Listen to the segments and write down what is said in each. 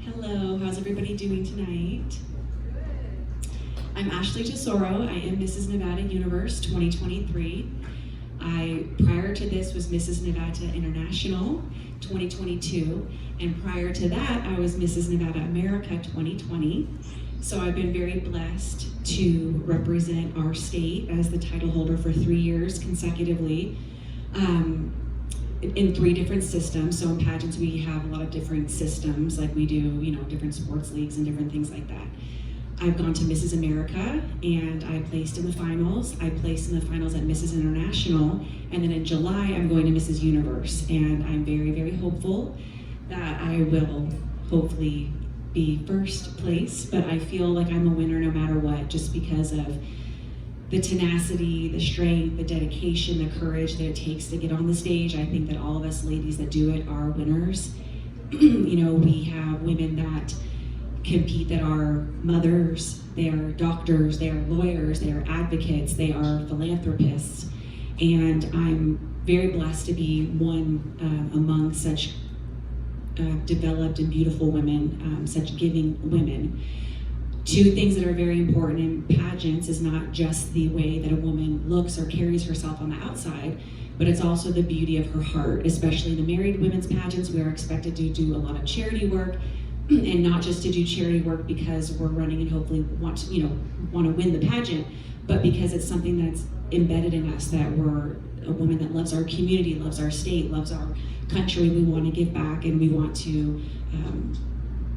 Hello, how's everybody doing tonight? I'm Ashley Tesoro. I am Mrs. Nevada Universe 2023. Prior to this was Mrs. Nevada International 2022, and prior to that I was Mrs. Nevada America 2020. So I've been very blessed to represent our state as the title holder for 3 years consecutively. In 3 different systems. So in pageants we have a lot of different systems, like we do, different sports leagues and different things like that. I've gone to Mrs. America and I placed in the finals. I placed in the finals at Mrs. International, and then in July I'm going to Mrs. Universe, and I'm very, very hopeful that I will hopefully be first place, but I feel like I'm a winner no matter what, just because of the tenacity, the strength, the dedication, the courage that it takes to get on the stage. I think that all of us ladies that do it are winners. We have women that compete that are mothers, they are doctors, they are lawyers, they are advocates, they are philanthropists. And I'm very blessed to be one among such developed and beautiful women, such giving women. 2 things that are very important in pageants is not just the way that a woman looks or carries herself on the outside, but it's also the beauty of her heart. Especially in the married women's pageants, we are expected to do a lot of charity work, and not just to do charity work because we're running and hopefully want to win the pageant, but because it's something that's embedded in us, that we're a woman that loves our community, loves our state, loves our country. We want to give back, and we want to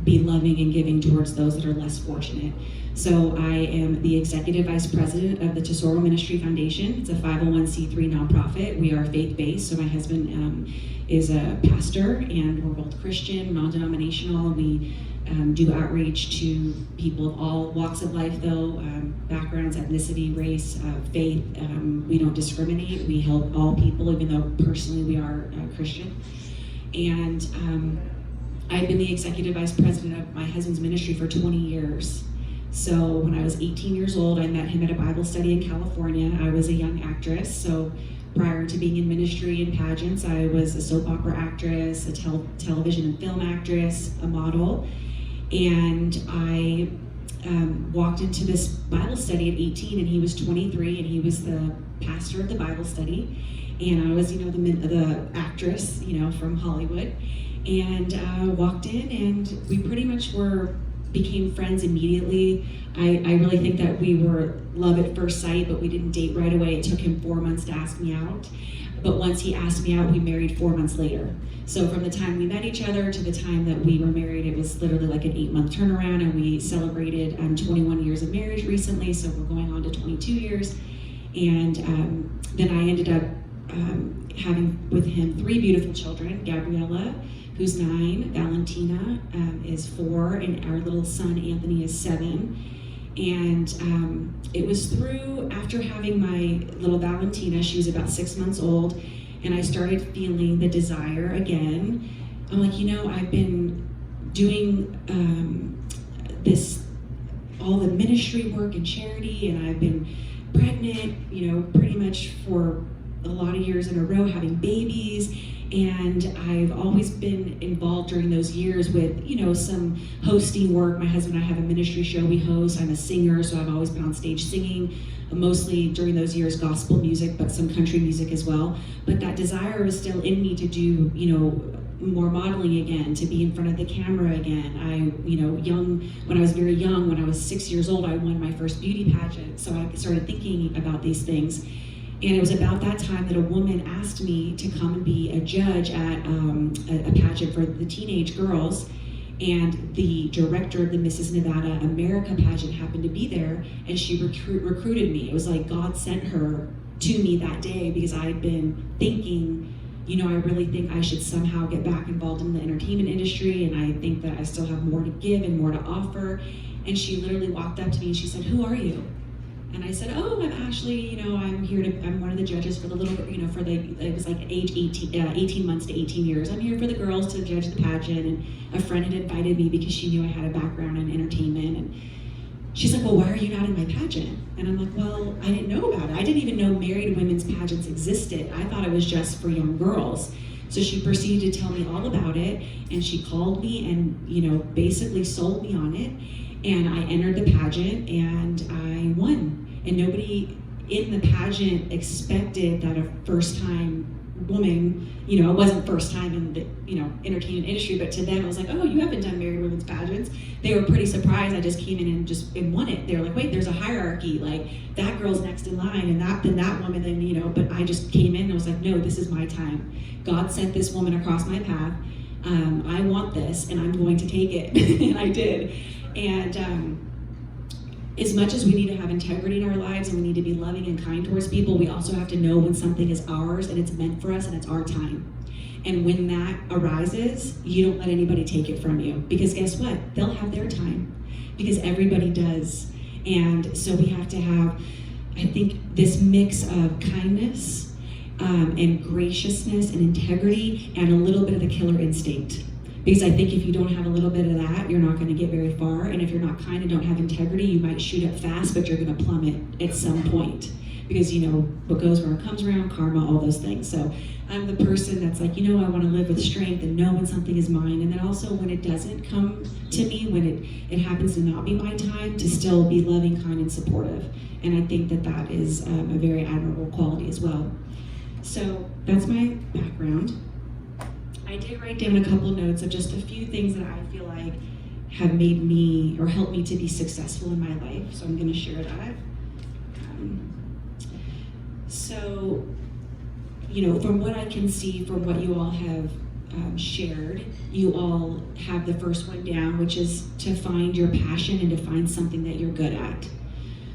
be loving and giving towards those that are less fortunate. So I am the Executive Vice President of the Tesoro Ministry Foundation. It's a 501c3 nonprofit. We are faith-based, so my husband is a pastor, and we're both Christian, non-denominational. We do outreach to people of all walks of life, though, backgrounds, ethnicity, race, faith. We don't discriminate. We help all people, even though personally we are Christian. And I've been the executive vice president of my husband's ministry for 20 years. So when I was 18 years old, I met him at a Bible study in California. I was a young actress, so prior to being in ministry and pageants, I was a soap opera actress, a television and film actress, a model. And I walked into this Bible study at 18, and he was 23, and he was the pastor of the Bible study. And I was, the actress, from Hollywood. And walked in, and we pretty much became friends immediately. I really think that we were love at first sight, but we didn't date right away. It took him 4 months to ask me out. But once he asked me out, we married 4 months later. So from the time we met each other to the time that we were married, it was literally like an 8-month turnaround, and we celebrated 21 years of marriage recently, so we're going on to 22 years. And then I ended up having with him 3 beautiful children, Gabriella, who's 9, Valentina is 4, and our little son Anthony is 7. And it was after having my little Valentina, she was about 6 months old, and I started feeling the desire again. I'm like, I've been doing all the ministry work and charity, and I've been pregnant, pretty much for a lot of years in a row, having babies. And I've always been involved during those years with, some hosting work. My husband and I have a ministry show we host. I'm a singer, so I've always been on stage singing, mostly during those years gospel music, but some country music as well. But that desire was still in me to do, more modeling again, to be in front of the camera again. When I was very young, when I was 6 years old, I won my first beauty pageant. So I started thinking about these things. And it was about that time that a woman asked me to come and be a judge at a pageant for the teenage girls. And the director of the Mrs. Nevada America pageant happened to be there, and she recruited me. It was like God sent her to me that day, because I had been thinking, I really think I should somehow get back involved in the entertainment industry, and I think that I still have more to give and more to offer. And she literally walked up to me and she said, "Who are you?" And I said, "Oh, I'm Ashley, I'm one of the judges for the little, it was like age 18 months to 18 years. I'm here for the girls to judge the pageant." And a friend had invited me because she knew I had a background in entertainment. And she's like, "Well, why are you not in my pageant?" And I'm like, "Well, I didn't know about it. I didn't even know married women's pageants existed. I thought it was just for young girls." So she proceeded to tell me all about it, and she called me and, basically sold me on it. And I entered the pageant and I won. And nobody in the pageant expected that a first-time woman, it wasn't first time in the, entertainment industry, but to them it was like, oh, you haven't done married women's pageants. They were pretty surprised. I just came in and won it. They were like, wait, there's a hierarchy. Like, that girl's next in line, and then that woman, then, but I just came in and I was like, no, this is my time. God sent this woman across my path. I want this, and I'm going to take it. And I did. And as much as we need to have integrity in our lives and we need to be loving and kind towards people, we also have to know when something is ours and it's meant for us and it's our time. And when that arises, you don't let anybody take it from you, because guess what? They'll have their time, because everybody does. And so we have to have, I think, this mix of kindness and graciousness and integrity and a little bit of the killer instinct. Because I think if you don't have a little bit of that, you're not going to get very far. And if you're not kind and don't have integrity, you might shoot up fast, but you're going to plummet at some point. Because what goes around comes around, karma, all those things. So I'm the person that's like, I want to live with strength and know when something is mine. And then also when it doesn't come to me, when it happens to not be my time, to still be loving, kind, and supportive. And I think that is a very admirable quality as well. So that's my background. I did write down a couple notes of just a few things that I feel like have made me or helped me to be successful in my life. So I'm going to share that. So, from what I can see, from what you all have shared, you all have the first one down, which is to find your passion and to find something that you're good at.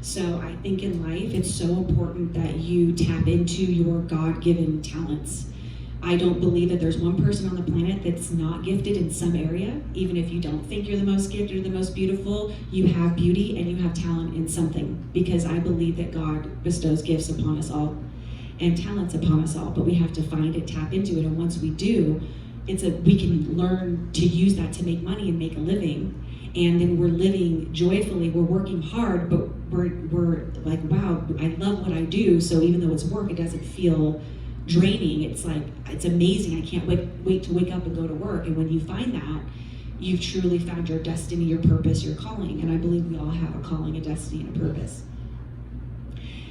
So I think in life, it's so important that you tap into your God-given talents. I don't believe that there's one person on the planet that's not gifted in some area. Even if you don't think you're the most gifted or the most beautiful, you have beauty and you have talent in something, because I believe that God bestows gifts upon us all and talents upon us all, but we have to find it, tap into it, and once we do, we can learn to use that to make money and make a living, and then we're living joyfully, we're working hard, but we're like, wow, I love what I do, so even though it's work, it doesn't feel draining. It's like, it's amazing. I can't wait to wake up and go to work. And when you find that, you've truly found your destiny, your purpose, your calling. And I believe we all have a calling, a destiny, and a purpose.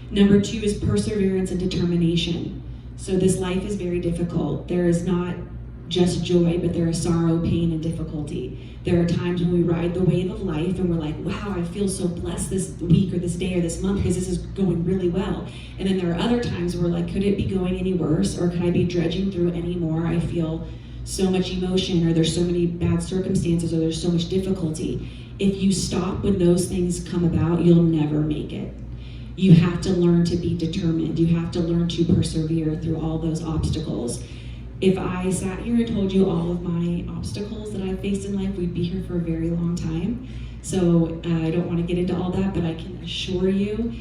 Number 2 is perseverance and determination. So this life is very difficult. There is not just joy, but there is sorrow, pain, and difficulty. There are times when we ride the wave of life and we're like, wow, I feel so blessed this week or this day or this month because this is going really well. And then there are other times where we're like, could it be going any worse, or could I be dredging through it anymore? I feel so much emotion, or there's so many bad circumstances, or there's so much difficulty. If you stop when those things come about, you'll never make it. You have to learn to be determined. You have to learn to persevere through all those obstacles. If I sat here and told you all of my obstacles that I've faced in life, we'd be here for a very long time. So I don't want to get into all that, but I can assure you,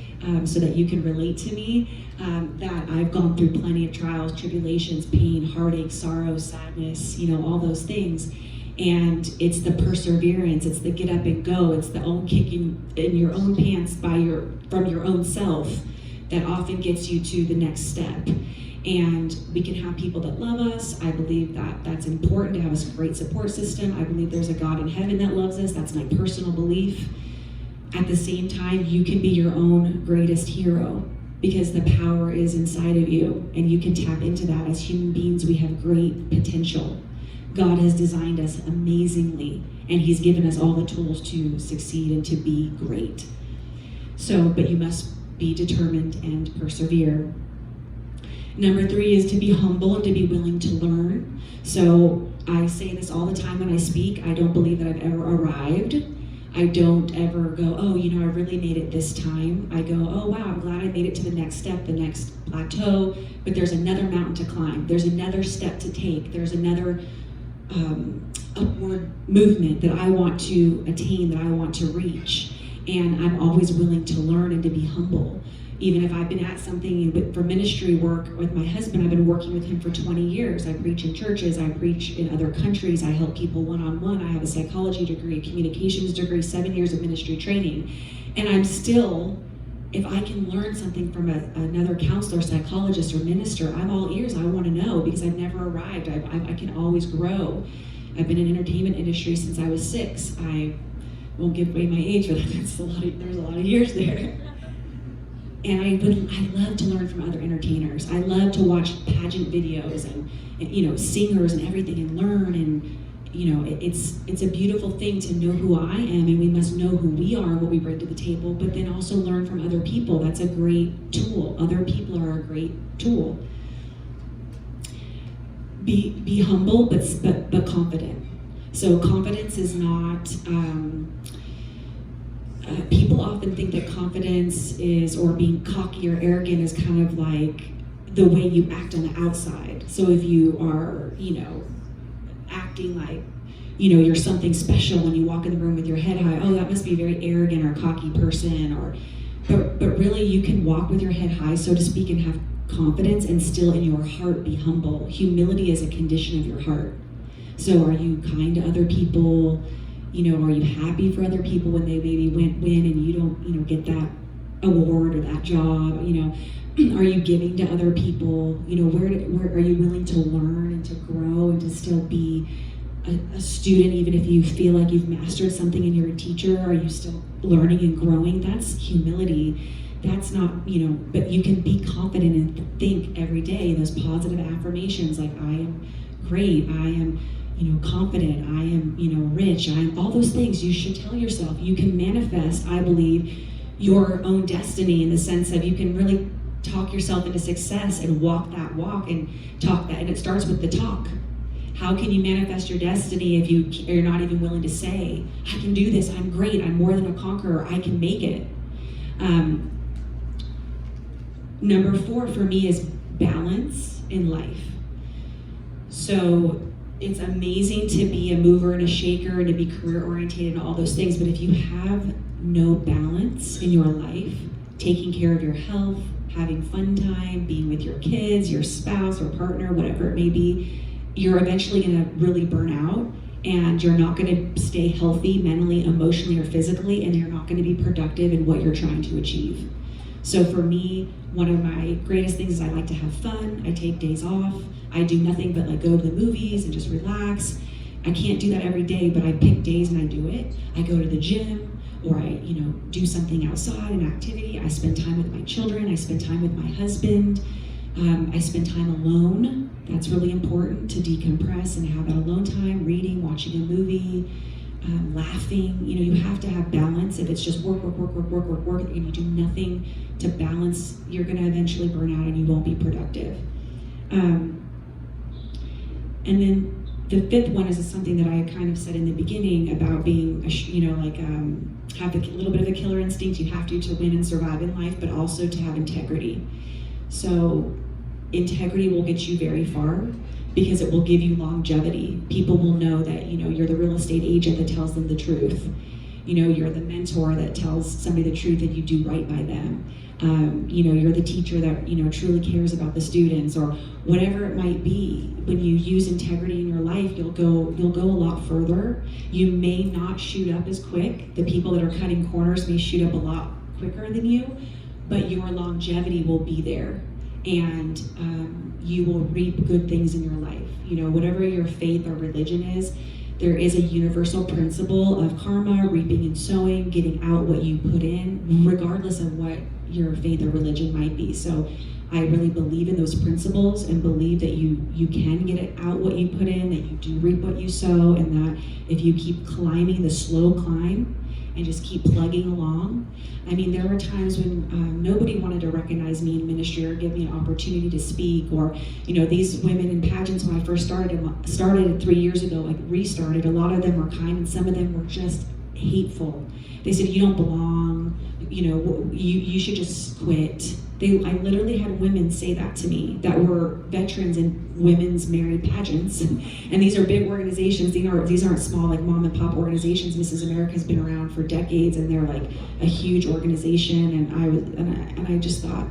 so that you can relate to me, that I've gone through plenty of trials, tribulations, pain, heartache, sorrow, sadness, all those things. And it's the perseverance, it's the get up and go, it's the own kicking in your own pants from your own self that often gets you to the next step. And we can have people that love us. I believe that that's important to have a great support system. I believe there's a God in heaven that loves us. That's my personal belief. At the same time, you can be your own greatest hero, because the power is inside of you, and you can tap into that. As human beings, we have great potential. God has designed us amazingly, and He's given us all the tools to succeed and to be great. So, but you must be determined and persevere. Number 3 is to be humble and to be willing to learn. So I say this all the time when I speak. I don't believe that I've ever arrived. I don't ever go, oh, I really made it this time. I go, oh, wow, I'm glad I made it to the next step, the next plateau, but there's another mountain to climb. There's another step to take. There's another upward movement that I want to attain, that I want to reach. And I'm always willing to learn and to be humble. Even if I've been at something for ministry work with my husband, I've been working with him for 20 years. I preach in churches, I preach in other countries, I help people one-on-one. I have a psychology degree, a communications degree, 7 years of ministry training. And I'm still if I can learn something from another counselor, psychologist, or minister, I'm all ears. I want to know, because I've never arrived. I can always grow. I've been in the entertainment industry since I was 6. I won't give away my age, but there's a lot of years there. And I love to learn from other entertainers. I love to watch pageant videos and singers and everything, and learn. And it's a beautiful thing to know who I am, and we must know who we are, what we bring to the table, but then also learn from other people. That's a great tool. Other people are a great tool. Be humble, but confident. So confidence is not, people often think that confidence is, or being cocky or arrogant is kind of like the way you act on the outside. So if you are, acting like, you're something special when you walk in the room with your head high, oh, that must be a very arrogant or cocky person, but really you can walk with your head high, so to speak, and have confidence and still in your heart be humble. Humility is a condition of your heart. So are you kind to other people? Are you happy for other people when they maybe win and you don't, get that award or that job? Are you giving to other people? Where are you willing to learn and to grow and to still be a student, even if you feel like you've mastered something and you're a teacher? Are you still learning and growing? That's humility. That's not, but you can be confident and think every day those positive affirmations like, I am great, I am, confident, I am, rich, I am, all those things you should tell yourself. You can manifest, I believe, your own destiny, in the sense of you can really talk yourself into success and walk that walk and talk that, and it starts with the talk. How can you manifest your destiny if you're not even willing to say, I can do this, I'm great, I'm more than a conqueror, I can make it? Number 4 for me is balance in life. So it's amazing to be a mover and a shaker and to be career oriented and all those things, but if you have no balance in your life, taking care of your health, having fun time, being with your kids, your spouse or partner, whatever it may be, you're eventually going to really burn out, and you're not going to stay healthy mentally, emotionally, or physically, and you're not going to be productive in what you're trying to achieve. So for me, one of my greatest things is I like to have fun. I take days off. I do nothing but go to the movies and just relax. I can't do that every day, but I pick days and I do it. I go to the gym, or I do something outside, an activity. I spend time with my children. I spend time with my husband. I spend time alone. That's really important, to decompress and have that alone time, reading, watching a movie, laughing. You have to have balance. If it's just work, and you do nothing to balance, you're going to eventually burn out and you won't be productive. And then the 5th one is something that I kind of said in the beginning about being, have a little bit of a killer instinct. You have to win and survive in life, but also to have integrity. So integrity will get you very far, because it will give you longevity. People will know that, you're the real estate agent that tells them the truth. You're the mentor that tells somebody the truth and you do right by them. You're the teacher that, truly cares about the students, or whatever it might be. When you use integrity in your life, you'll go a lot further. You may not shoot up as quick. The people that are cutting corners may shoot up a lot quicker than you, but your longevity will be there, and you will reap good things in your life. Whatever your faith or religion is, there is a universal principle of karma, reaping and sowing, getting out what you put in, regardless of what your faith or religion might be. So I really believe in those principles and believe that you can get it out what you put in, that you do reap what you sow, and that if you keep climbing the slow climb and just keep plugging along. I mean, there were times when nobody wanted to recognize me in ministry or give me an opportunity to speak, or, these women in pageants, when I first started 3 years ago, restarted, a lot of them were kind and some of them were just hateful. They said, you don't belong, you should just quit. I literally had women say that to me that were veterans in women's married pageants, and these are big organizations. These aren't small mom and pop organizations. Mrs. America has been around for decades, and they're a huge organization. And I just thought,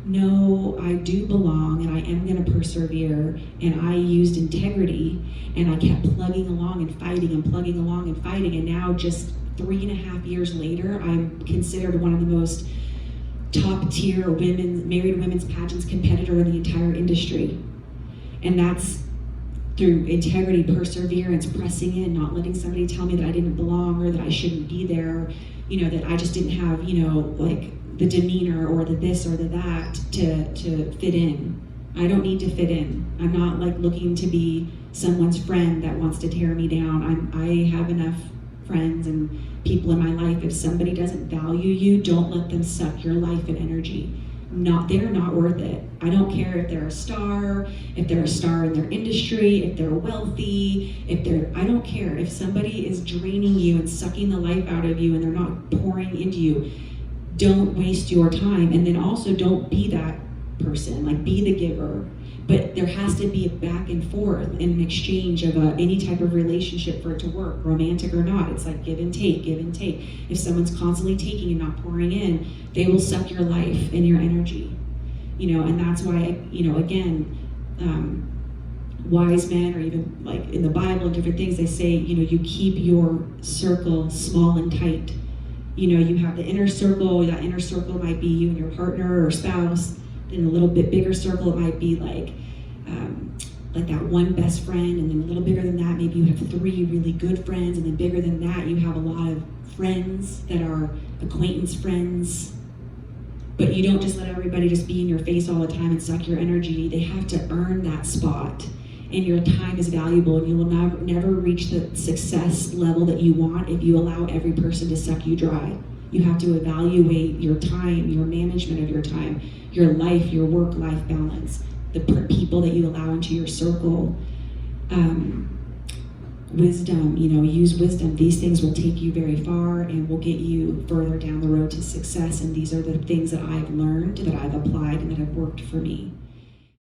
no, I do belong, and I am going to persevere. And I used integrity, and I kept plugging along and fighting and plugging along and fighting. And now, just 3.5 years later, I'm considered one of the most top tier married women's pageants competitor in the entire industry. And that's through integrity, perseverance, pressing in, not letting somebody tell me that I didn't belong or that I shouldn't be there, that I just didn't have, like the demeanor or the this or the that to fit in. I don't need to fit in. I'm not like looking to be someone's friend that wants to tear me down. I have enough friends and people in my life. If somebody doesn't value you, don't let them suck your life and energy. They're not worth it. I don't care if they're a star, if they're a star in their industry, if they're wealthy, I don't care. If somebody is draining you and sucking the life out of you and they're not pouring into you, don't waste your time. And then also don't be that person, like be the giver. But there has to be a back and forth and an exchange of any type of relationship for it to work, romantic or not. It's like give and take, give and take. If someone's constantly taking and not pouring in, they will suck your life and your energy. And that's why, again, wise men, or even like in the Bible and different things, they say, you keep your circle small and tight. You have the inner circle. That inner circle might be you and your partner or spouse. In a little bit bigger circle, it might be like that one best friend, and then a little bigger than that, maybe you have 3 really good friends, and then bigger than that, you have a lot of friends that are acquaintance friends. But you don't just let everybody just be in your face all the time and suck your energy. They have to earn that spot, and your time is valuable, and you will never reach the success level that you want if you allow every person to suck you dry. You have to evaluate your time, your management of your time, your life, your work-life balance, the people that you allow into your circle. Wisdom, use wisdom. These things will take you very far and will get you further down the road to success. And these are the things that I've learned, that I've applied, and that have worked for me.